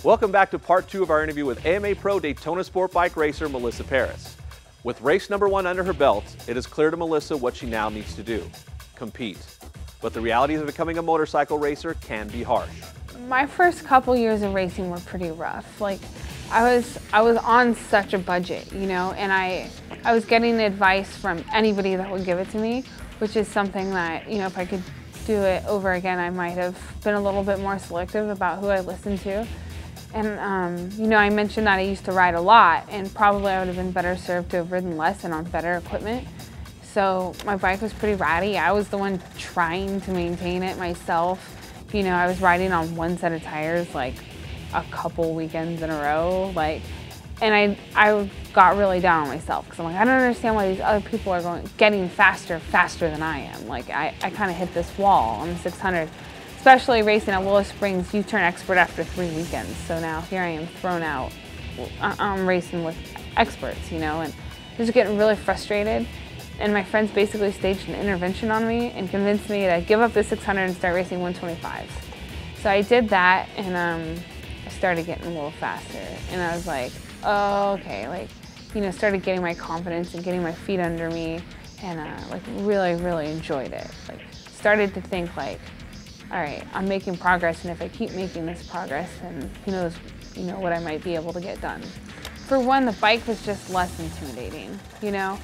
Welcome back to part 2 of our interview with AMA Pro Daytona Sportbike racer Melissa Paris. With race number 1 under her belt, it is clear to Melissa what she now needs to do: compete. But the realities of becoming a motorcycle racer can be harsh. My first couple years of racing were pretty rough. Like, I was on such a budget, you know, and I was getting advice from anybody that would give it to me, which is something that, you know, if I could do it over again, I might have been a little bit more selective about who I listened to. And, you know, I mentioned that I used to ride a lot, and probably I would have been better served to have ridden less and on better equipment. So my bike was pretty ratty. I was the one trying to maintain it myself. You know, I was riding on one set of tires like a couple weekends in a row, like, and I got really down on myself because I'm like, I don't understand why these other people are getting faster than I am. Like, I kind of hit this wall on the 600. Especially racing at Willow Springs, you turn expert after 3 weekends. So now here I am thrown out. I'm racing with experts, you know, and just getting really frustrated. And my friends basically staged an intervention on me and convinced me to give up the 600 and start racing 125s. So I did that, and I started getting a little faster. And I was like, oh, okay, like, you know, started getting my confidence and getting my feet under me, and like really enjoyed it. Like, started to think like, all right, I'm making progress, and if I keep making this progress, then who knows, you know, what I might be able to get done. For one, the bike was just less intimidating, you know.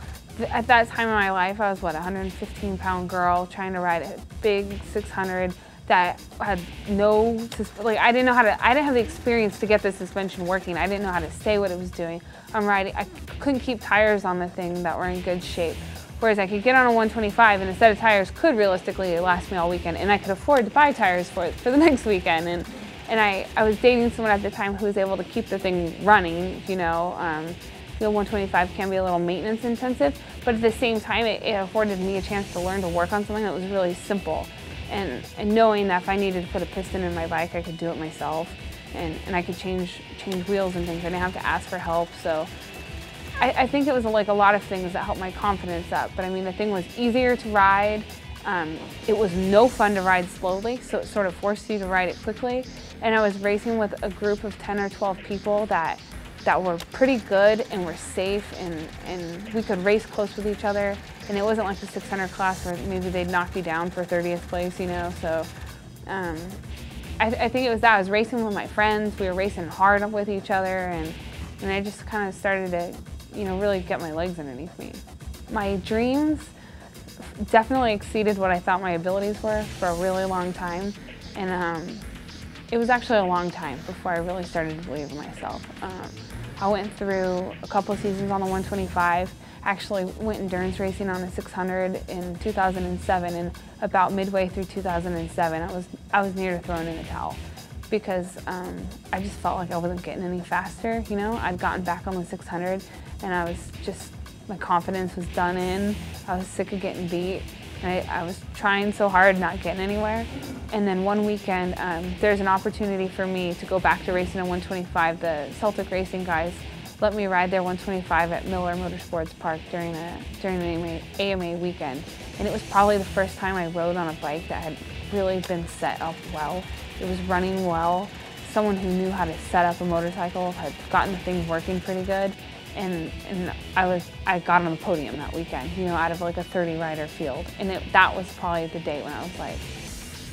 At that time in my life, I was, what, a 115-pound girl trying to ride a big 600 that had no, like, I didn't have the experience to get the suspension working. I didn't know how to say what it was doing. I couldn't keep tires on the thing that were in good shape. Whereas I could get on a 125 and a set of tires could realistically last me all weekend, and I could afford to buy tires for the next weekend. And I was dating someone at the time who was able to keep the thing running, you know. The 125 can be a little maintenance intensive, but at the same time it afforded me a chance to learn to work on something that was really simple. And knowing that if I needed to put a piston in my bike, I could do it myself, and I could change wheels and things. I didn't have to ask for help. So I think it was like a lot of things that helped my confidence up. But I mean, the thing was easier to ride. It was no fun to ride slowly, so it sort of forced you to ride it quickly. And I was racing with a group of 10 or 12 people that were pretty good and were safe, and we could race close with each other. And it wasn't like the 600 class where maybe they'd knock you down for 30th place, you know. So I think it was that. I was racing with my friends. We were racing hard with each other, and I just kind of started to, you know, really get my legs underneath me. My dreams definitely exceeded what I thought my abilities were for a really long time, and it was actually a long time before I really started to believe in myself. I went through a couple of seasons on the 125, actually went endurance racing on the 600 in 2007, and about midway through 2007 I was near to throwing in the towel, because I just felt like I wasn't getting any faster, you know. I'd gotten back on the 600, and I was just, my confidence was done in. I was sick of getting beat, and I was trying so hard, not getting anywhere. And then one weekend, there's an opportunity for me to go back to racing a 125. The Celtic Racing guys let me ride their 125 at Miller Motorsports Park during the AMA weekend. And it was probably the first time I rode on a bike that had really been set up well. It was running well. Someone who knew how to set up a motorcycle had gotten the thing working pretty good. And I got on the podium that weekend, you know, out of like a 30 rider field. And that was probably the day when I was like,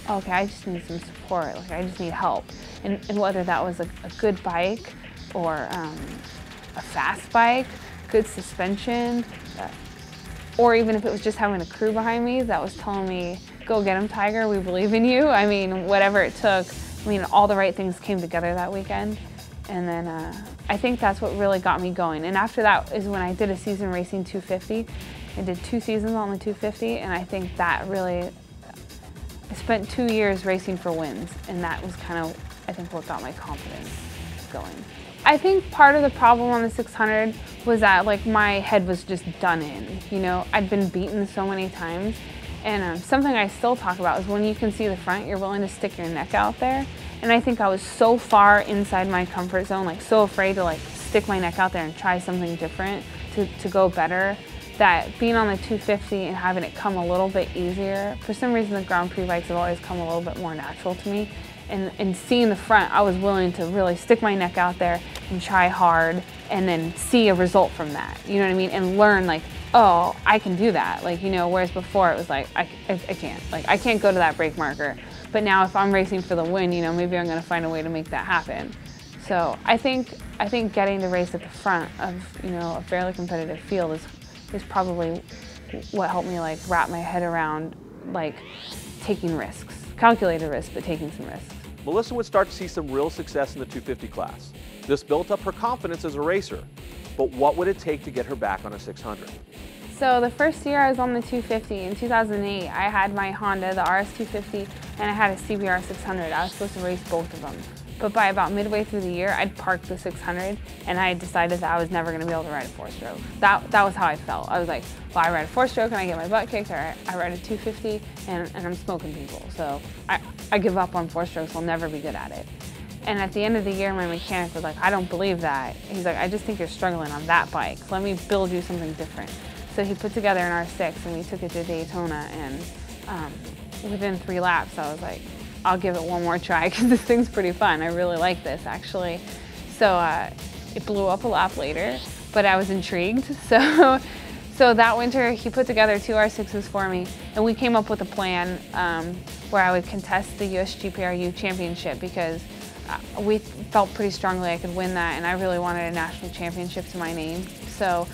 okay, I just need some support, like I just need help. And whether that was a good bike or a fast bike, good suspension, or even if it was just having a crew behind me that was telling me, go get him, Tiger, we believe in you. I mean, whatever it took, I mean, all the right things came together that weekend. And then I think that's what really got me going. And after that is when I did a season racing 250. I did 2 seasons on the 250, and I think that really, I spent 2 years racing for wins, and that was kind of, I think, what got my confidence going. I think part of the problem on the 600 was that, like, my head was just done in, you know. I'd been beaten so many times, and something I still talk about is when you can see the front, you're willing to stick your neck out there. And I think I was so far inside my comfort zone, like so afraid to like stick my neck out there and try something different to go better, that being on the 250 and having it come a little bit easier, for some reason the Grand Prix bikes have always come a little bit more natural to me, and seeing the front, I was willing to really stick my neck out there and try hard and then see a result from that, you know what I mean? And learn like, oh, I can do that. Like, you know, whereas before it was like, I can't. Like, I can't go to that brake marker. But now if I'm racing for the win, you know, maybe I'm gonna find a way to make that happen. So I think getting to race at the front of, you know, a fairly competitive field is probably what helped me like wrap my head around like taking risks. Calculated risks, but taking some risks. Melissa would start to see some real success in the 250 class. This built up her confidence as a racer. But what would it take to get her back on a 600? So the first year I was on the 250, in 2008, I had my Honda, the RS250, and I had a CBR 600. I was supposed to race both of them. But by about midway through the year, I'd parked the 600, and I had decided that I was never gonna be able to ride a 4-stroke. That was how I felt. I was like, well, I ride a 4-stroke and I get my butt kicked, or I ride a 250 and I'm smoking people. So I give up on 4-strokes, I'll never be good at it. And at the end of the year, my mechanic was like, I don't believe that. He's like, I just think you're struggling on that bike. Let me build you something different. So he put together an R6 and we took it to Daytona, and within 3 laps, I was like, I'll give it one more try because this thing's pretty fun. I really like this, actually. So it blew up a lap later, but I was intrigued. So that winter, he put together 2 R6s for me, and we came up with a plan where I would contest the USGPRU championship because we felt pretty strongly I could win that, and I really wanted a national championship to my name. So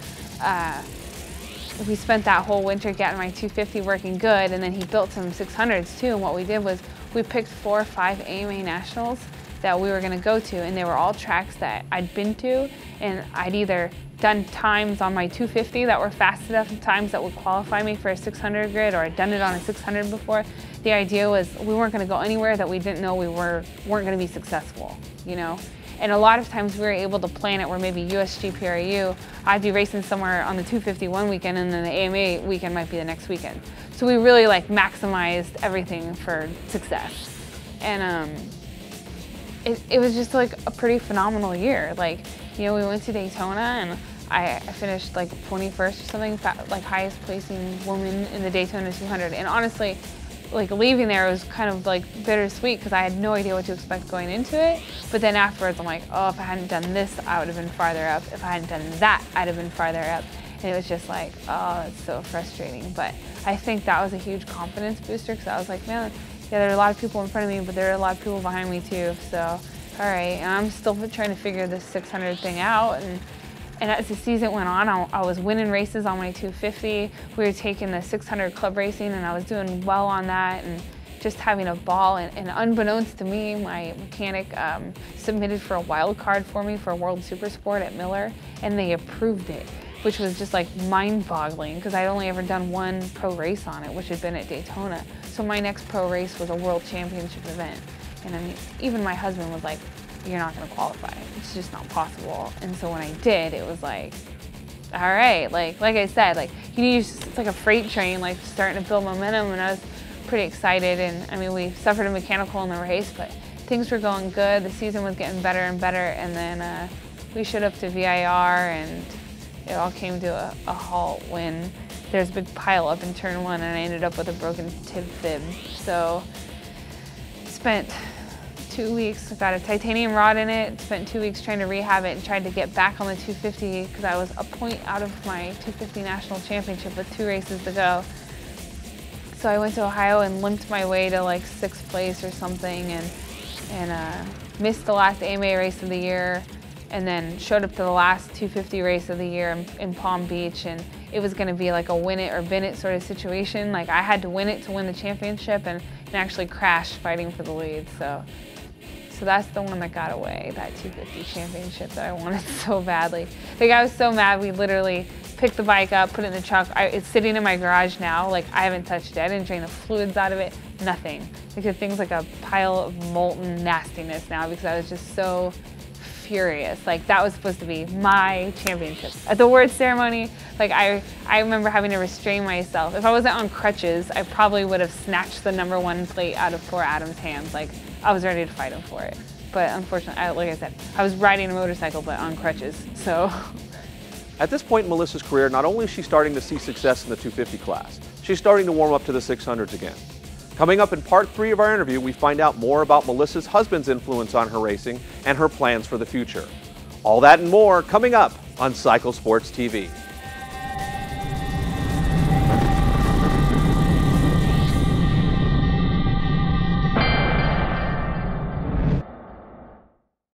we spent that whole winter getting my 250 working good, and then he built some 600s too, and what we did was we picked 4 or 5 AMA nationals that we were going to go to, and they were all tracks that I'd been to, and I'd either done times on my 250 that were fast enough times that would qualify me for a 600 grid, or I'd done it on a 600 before. The idea was we weren't going to go anywhere that we didn't know we weren't going to be successful, you know? And a lot of times we were able to plan it where maybe USGPRU, I'd be racing somewhere on the 250 one weekend and then the AMA weekend might be the next weekend. So we really like maximized everything for success. And it was just like a pretty phenomenal year. Like, you know, we went to Daytona and I finished like 21st or something, like highest placing woman in the Daytona 200. And honestly, like leaving there was kind of like bittersweet because I had no idea what to expect going into it. But then afterwards I'm like, oh, if I hadn't done this, I would have been farther up. If I hadn't done that, I'd have been farther up. And it was just like, oh, it's so frustrating. But I think that was a huge confidence booster because I was like, man, yeah, there are a lot of people in front of me, but there are a lot of people behind me too. So, all right, and I'm still trying to figure this 600 thing out. And as the season went on, I was winning races on my 250. We were taking the 600 club racing, and I was doing well on that and just having a ball. And unbeknownst to me, my mechanic submitted for a wild card for me for World Supersport at Miller, and they approved it, which was just like mind-boggling because I'd only ever done 1 pro race on it, which had been at Daytona. So my next pro race was a World Championship event. And I mean, even my husband was like, you're not going to qualify. It's just not possible. And so when I did, it was like, all right, like I said, like it's like a freight train, like starting to build momentum, and I was pretty excited. And I mean, we suffered a mechanical in the race, but things were going good. The season was getting better and better, and then we showed up to VIR, and it all came to a halt when there's a big pile up in turn 1, and I ended up with a broken tib fib. So spent 2 weeks, got a titanium rod in it, spent 2 weeks trying to rehab it and tried to get back on the 250 because I was a point out of my 250 national championship with 2 races to go. So I went to Ohio and limped my way to like 6th place or something, and missed the last AMA race of the year, and then showed up to the last 250 race of the year in Palm Beach, and it was going to be like a win it or bin it sort of situation. Like I had to win it to win the championship, and actually crashed fighting for the lead. So that's the one that got away, that 250 championship that I wanted so badly. Like I was so mad, we literally picked the bike up, put it in the truck. It's sitting in my garage now. Like I haven't touched it. I didn't drain the fluids out of it, nothing. Like the thing's like a pile of molten nastiness now because I was just so furious. Like that was supposed to be my championship. At the award ceremony, like I remember having to restrain myself. If I wasn't on crutches, I probably would have snatched the #1 plate out of poor Adam's hands. Like I was ready to fight him for it. But unfortunately, like I said, I was riding a motorcycle but on crutches, so. At this point in Melissa's career, not only is she starting to see success in the 250 class, she's starting to warm up to the 600s again. Coming up in part 3 of our interview, we find out more about Melissa's husband's influence on her racing and her plans for the future. All that and more coming up on Cycle Sports TV.